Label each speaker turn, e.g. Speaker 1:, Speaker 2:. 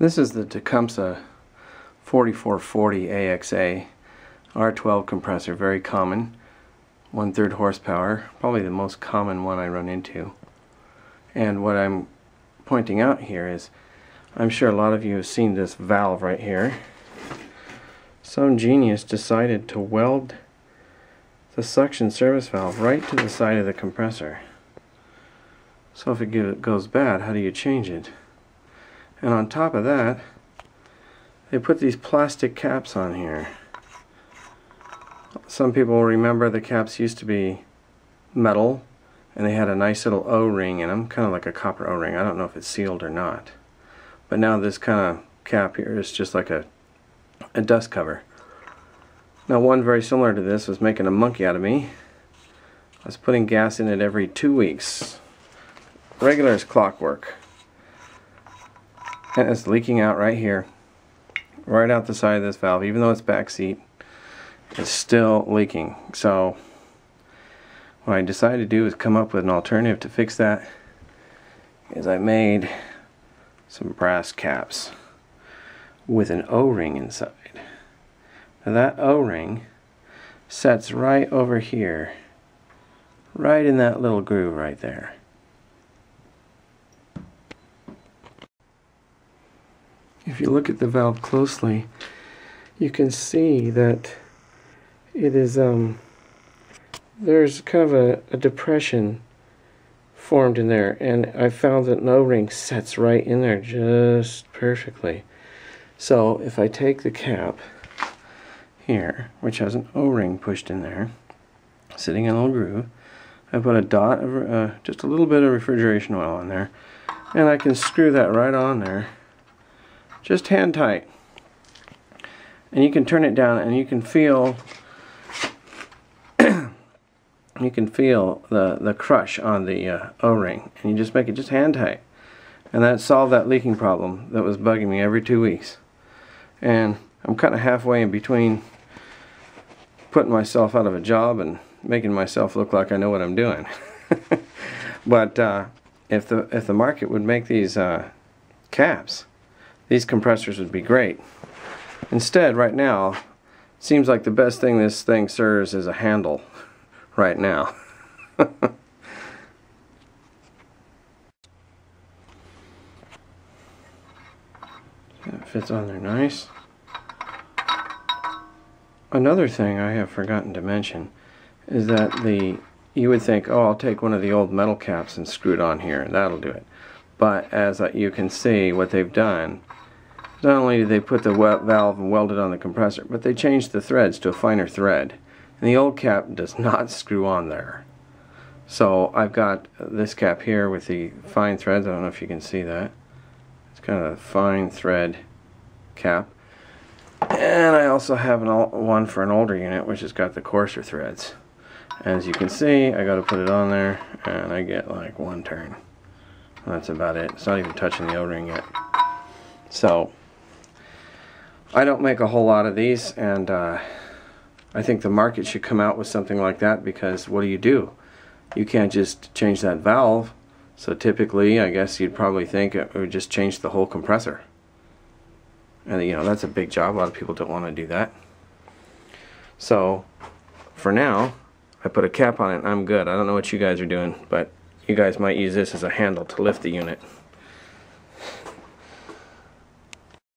Speaker 1: This is the Tecumseh 4440 AXA R12 compressor, very common, 1/3 horsepower, probably the most common one I run into. And what I'm pointing out here is, I'm sure a lot of you have seen this valve right here. Some genius decided to weld the suction service valve right to the side of the compressor. So if it goes bad, how do you change it? And on top of that, they put these plastic caps on here. Some people will remember the caps used to be metal and they had a nice little O-ring in them, kind of like a copper O-ring. I don't know if it's sealed or not. But now this kind of cap here is just like a dust cover. Now one very similar to this was making a monkey out of me. I was putting gas in it every 2 weeks. Regular as clockwork. And it's leaking out right here, right out the side of this valve. Even though it's back seat, it's still leaking. So what I decided to do is come up with an alternative to fix that. Is I made some brass caps with an O-ring inside. Now that O-ring sets right over here, right in that little groove right there. If you look at the valve closely, you can see that it is there's kind of a depression formed in there, and I found that an O-ring sets right in there just perfectly. So if I take the cap here, which has an O-ring pushed in there, sitting in a little groove, I put a dot of just a little bit of refrigeration oil on there, and I can screw that right on there. Just hand tight, and you can turn it down, and you can feel the crush on the O-ring, and you just make it just hand tight, and that solved that leaking problem that was bugging me every 2 weeks. And I'm kind of halfway in between putting myself out of a job and making myself look like I know what I'm doing. But if the market would make these caps, these compressors would be great. Instead, right now, it seems like the best thing this thing serves is a handle right now. That fits on there nice. Another thing I have forgotten to mention is that you would think, oh, I'll take one of the old metal caps and screw it on here and that'll do it. But as you can see, what they've done, not only did they put the valve and weld it on the compressor, but they changed the threads to a finer thread. And the old cap does not screw on there. So I've got this cap here with the fine threads. I don't know if you can see that. It's kind of a fine thread cap. And I also have one for an older unit, which has got the coarser threads. As you can see, I got to put it on there, and I get like one turn. That's about it. It's not even touching the O-ring yet. So I don't make a whole lot of these, and I think the market should come out with something like that, because what do? You can't just change that valve. So typically, I guess you'd probably think it would just change the whole compressor. And you know, that's a big job. A lot of people don't want to do that. So for now, I put a cap on it and I'm good. I don't know what you guys are doing, but you guys might use this as a handle to lift the unit.